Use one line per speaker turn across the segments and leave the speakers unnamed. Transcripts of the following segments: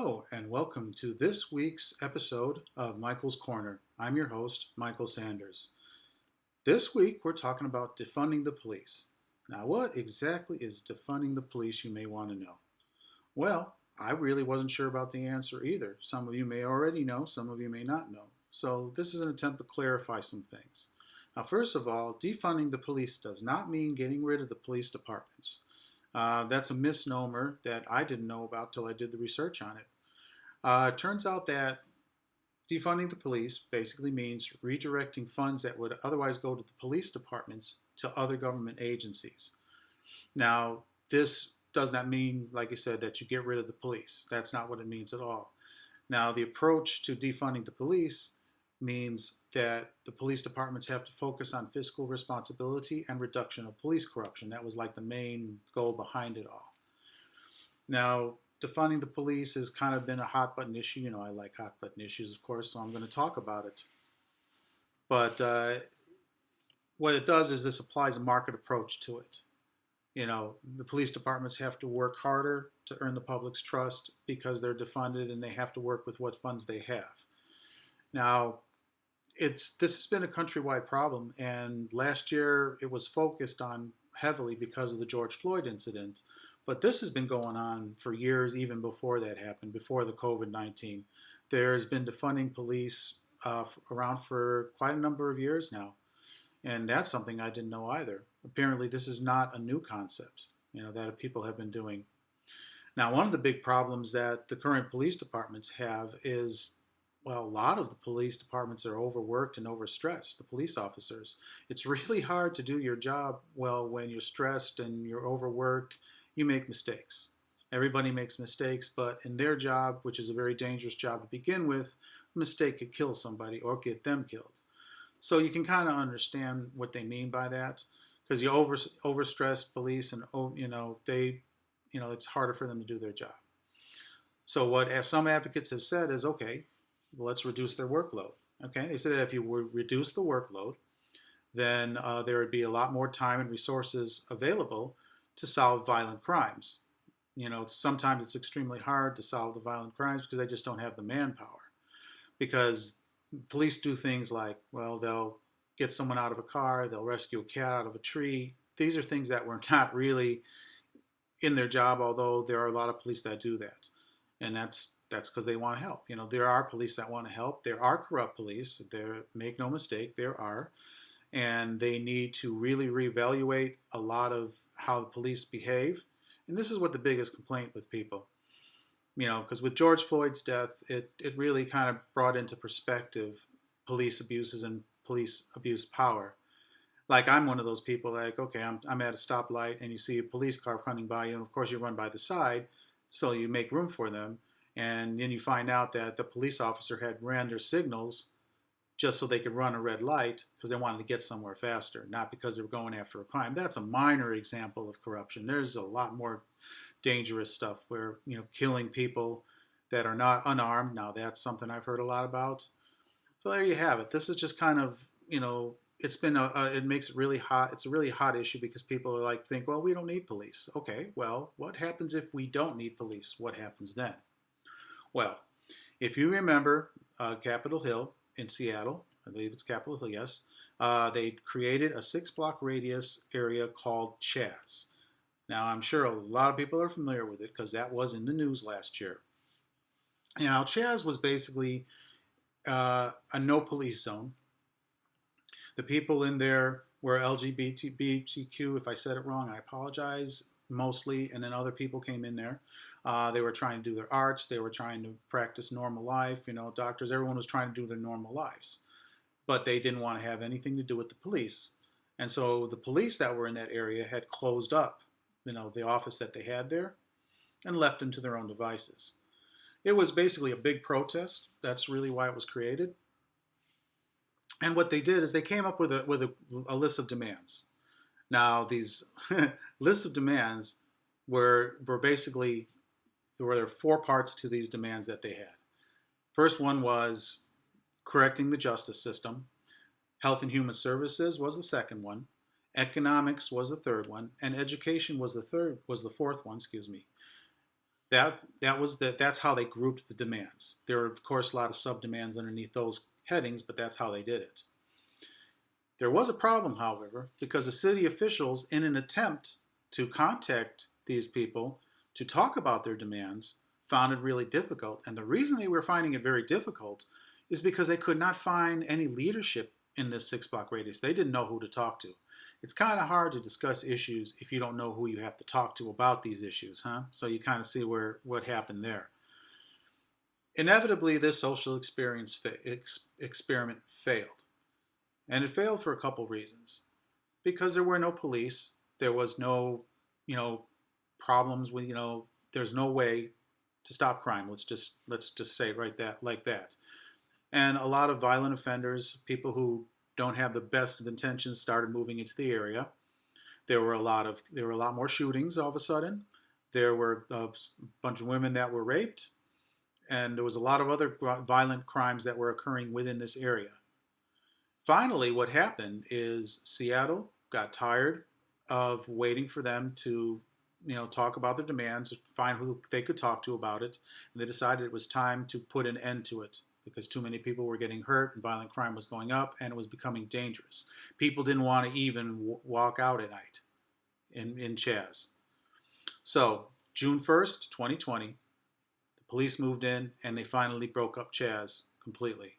Hello, and welcome to this week's episode of Michael's Corner. I'm your host, Michael Sanders. This week, we're talking about defunding the police. Now, what exactly is defunding the police, you may want to know? Well, I really wasn't sure about the answer either. Some of you may already know, some of you may not know. So, this is an attempt to clarify some things. Now, first of all, defunding the police does not mean getting rid of the police departments. That's a misnomer that I didn't know about till I did the research on it. It turns out that defunding the police basically means redirecting funds that would otherwise go to the police departments to other government agencies. Now, this does not mean, like I said, that you get rid of the police. That's not what it means at all. Now, the approach to defunding the police means that the police departments have to focus on fiscal responsibility and reduction of police corruption. That was like the main goal behind it all. Now, defunding the police has kind of been a hot button issue. You know, I like hot button issues, of course, so I'm going to talk about it. But what it does is this applies a market approach to it. You know, the police departments have to work harder to earn the public's trust because they're defunded and they have to work with what funds they have. Now, this has been a countrywide problem, and last year it was focused on heavily because of the George Floyd incident. But this has been going on for years, even before that happened, before the COVID-19. There's been defunding police around for quite a number of years now, and that's something I didn't know either. Apparently, this is not a new concept, that people have been doing. Now, one of the big problems that the current police departments have is, well, a lot of the police departments are overworked and overstressed, the police officers. It's really hard to do your job well when you're stressed and you're overworked. You make mistakes. Everybody makes mistakes, but in their job, which is a very dangerous job to begin with, a mistake could kill somebody or get them killed. So you can kind of understand what they mean by that, because you overstressed police, and it's harder for them to do their job. So what some advocates have said is, okay, well, let's reduce their workload. Okay, they said that if you would reduce the workload, then there would be a lot more time and resources available to solve violent crimes. Sometimes it's extremely hard to solve the violent crimes because they just don't have the manpower. Because police do things like, well, they'll get someone out of a car, they'll rescue a cat out of a tree. These are things that were not really in their job, although there are a lot of police that do that. And that's because they want to help. There are police that want to help. There are corrupt police. Make no mistake, there are. And they need to really reevaluate a lot of how the police behave. And this is what the biggest complaint with people, because with George Floyd's death, it really kind of brought into perspective police abuses and police abuse power. Like, I'm one of those people, like, okay, I'm at a stoplight and you see a police car running by you, and of course you run by the side, so you make room for them. And then you find out that the police officer had ran their signals just so they could run a red light because they wanted to get somewhere faster, not because they were going after a crime. That's a minor example of corruption. There's a lot more dangerous stuff where, killing people that are not unarmed. Now, that's something I've heard a lot about. So there you have it. This is just kind of, it's been it makes it really hot. It's a really hot issue because people are like, think, well, we don't need police. Okay, well, what happens if we don't need police? What happens then? Well, if you remember Capitol Hill in Seattle, I believe it's Capitol Hill, yes, they created a 6-block radius area called Chaz. Now, I'm sure a lot of people are familiar with it because that was in the news last year. Now, Chaz was basically a no police zone. The people in there were LGBTQ. If I said it wrong, I apologize, mostly, and then other people came in there. They were trying to do their arts. They were trying to practice normal life. Doctors, everyone was trying to do their normal lives. But they didn't want to have anything to do with the police. And so the police that were in that area had closed up, the office that they had there, and left them to their own devices. It was basically a big protest. That's really why it was created. And what they did is they came up with a list of demands. Now, these list of demands were basically, there were 4 parts to these demands that they had. First one was correcting the justice system. Health and Human Services was the second one. Economics was the third one, and education was the fourth one. That's how they grouped the demands. There are of course a lot of sub demands underneath those headings, but that's how they did it. There was a problem, however, because the city officials, in an attempt to contact these people to talk about their demands, found it really difficult. And the reason they were finding it very difficult is because they could not find any leadership in this 6 block radius. They didn't know who to talk to. It's kind of hard to discuss issues if you don't know who you have to talk to about these issues, huh? So you kind of see what happened there. Inevitably, this social experiment failed. And it failed for a couple reasons. Because there were no police, there was no, problems with, there's no way to stop crime. Let's say it right that like that. And a lot of violent offenders, people who don't have the best of intentions, started moving into the area. There were a lot more shootings all of a sudden. There were a bunch of women that were raped, and there was a lot of other violent crimes that were occurring within this area. Finally, what happened is Seattle got tired of waiting for them to, talk about their demands, find who they could talk to about it, and they decided it was time to put an end to it because too many people were getting hurt and violent crime was going up and it was becoming dangerous. People didn't want to even walk out at night in Chaz. So, June 1st, 2020, the police moved in and they finally broke up Chaz completely.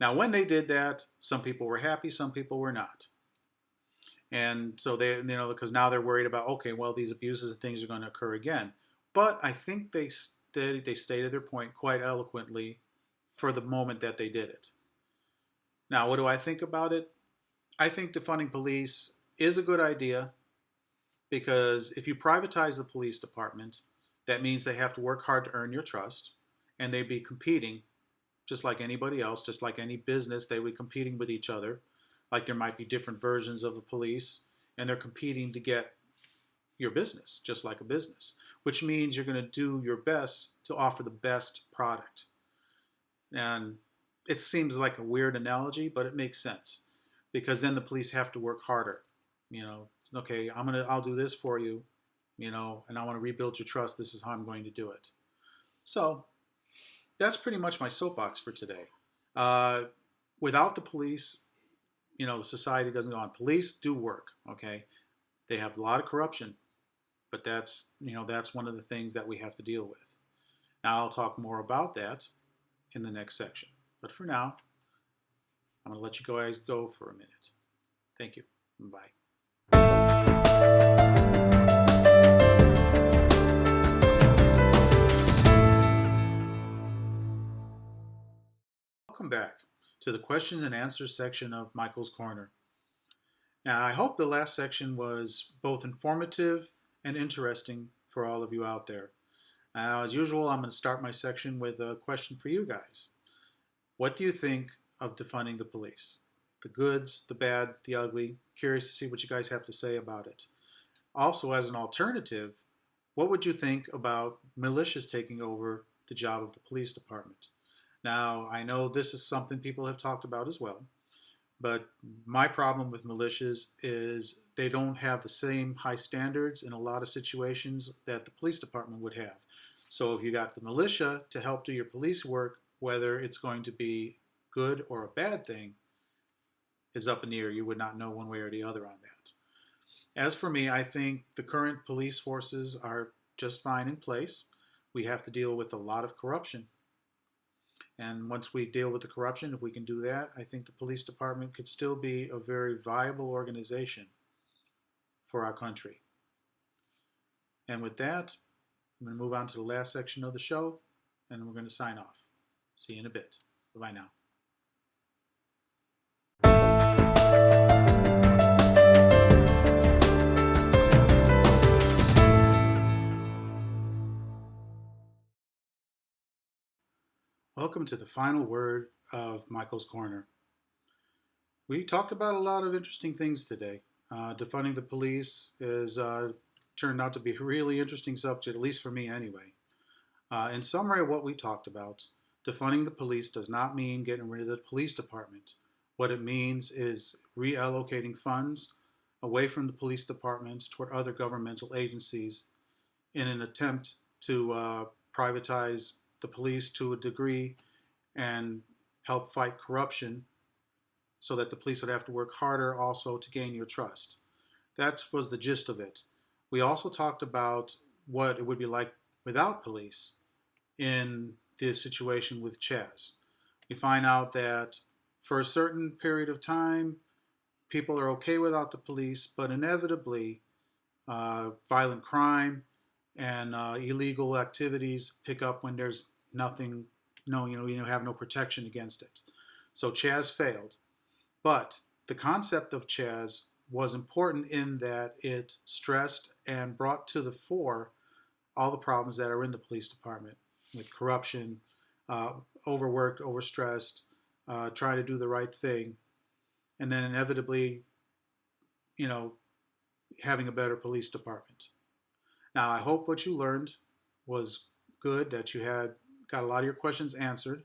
Now, when they did that, some people were happy, some people were not. And so they, because now they're worried about, okay, well, these abuses and things are going to occur again. But I think they stated their point quite eloquently for the moment that they did it. Now, what do I think about it? I think defunding police is a good idea because if you privatize the police department, that means they have to work hard to earn your trust, and they'd be competing just like anybody else, just like any business, they would be competing with each other. Like there might be different versions of the police, and they're competing to get your business, just like a business, which means you're going to do your best to offer the best product. And it seems like a weird analogy, but it makes sense because then the police have to work harder. Okay, I'll do this for you, and I want to rebuild your trust. This is how I'm going to do it. So that's pretty much my soapbox for today. Without the police, the society doesn't go on. Police do work, okay? They have a lot of corruption, but that's one of the things that we have to deal with. Now, I'll talk more about that in the next section. But for now, I'm going to let you guys go for a minute. Thank you. Bye. Welcome back to the questions and answers section of Michael's Corner. Now, I hope the last section was both informative and interesting for all of you out there. As usual, I'm going to start my section with a question for you guys. What do you think of defunding the police? The goods, the bad, the ugly. Curious to see what you guys have to say about it. Also, as an alternative, what would you think about militias taking over the job of the police department? Now, I know this is something people have talked about as well, but my problem with militias is they don't have the same high standards in a lot of situations that the police department would have. So if you got the militia to help do your police work, whether it's going to be good or a bad thing is up in the air. You would not know one way or the other on that. As for me, I think the current police forces are just fine in place. We have to deal with a lot of corruption. And once we deal with the corruption, if we can do that, I think the police department could still be a very viable organization for our country. And with that, I'm going to move on to the last section of the show, and we're going to sign off. See you in a bit. Bye-bye now. Welcome to the final word of Michael's Corner. We talked about a lot of interesting things today. Defunding the police has turned out to be a really interesting subject, at least for me anyway. In summary of what we talked about, defunding the police does not mean getting rid of the police department. What it means is reallocating funds away from the police departments toward other governmental agencies in an attempt to privatize the police to a degree and help fight corruption so that the police would have to work harder also to gain your trust. That was the gist of it. We also talked about what it would be like without police in this situation with Chaz. We find out that for a certain period of time, people are okay without the police, but inevitably, violent crime and illegal activities pick up when there's nothing, no, you have no protection against it. So Chaz failed, but the concept of Chaz was important in that it stressed and brought to the fore all the problems that are in the police department with corruption, uh, overworked, overstressed, trying to do the right thing, and then inevitably, you know, having a better police department. Now, I hope what you learned was good, that you had got a lot of your questions answered.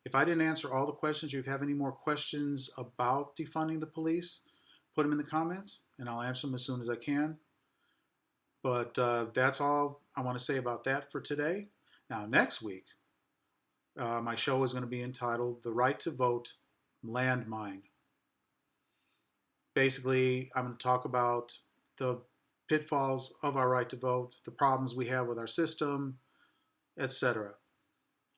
If I didn't answer all the questions, if you have any more questions about defunding the police, put them in the comments and I'll answer them as soon as I can. But that's all I want to say about that for today. Now, next week, my show is going to be entitled The Right to Vote Landmine. Basically, I'm going to talk about the pitfalls of our right to vote, the problems we have with our system, etc.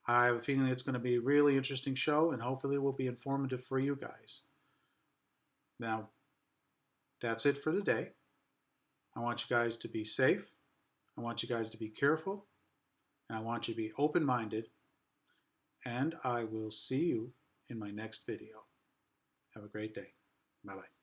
I have a feeling it's going to be a really interesting show, and hopefully it will be informative for you guys. Now, that's it for today. I want you guys to be safe. I want you guys to be careful. And I want you to be open-minded. And I will see you in my next video. Have a great day. Bye-bye.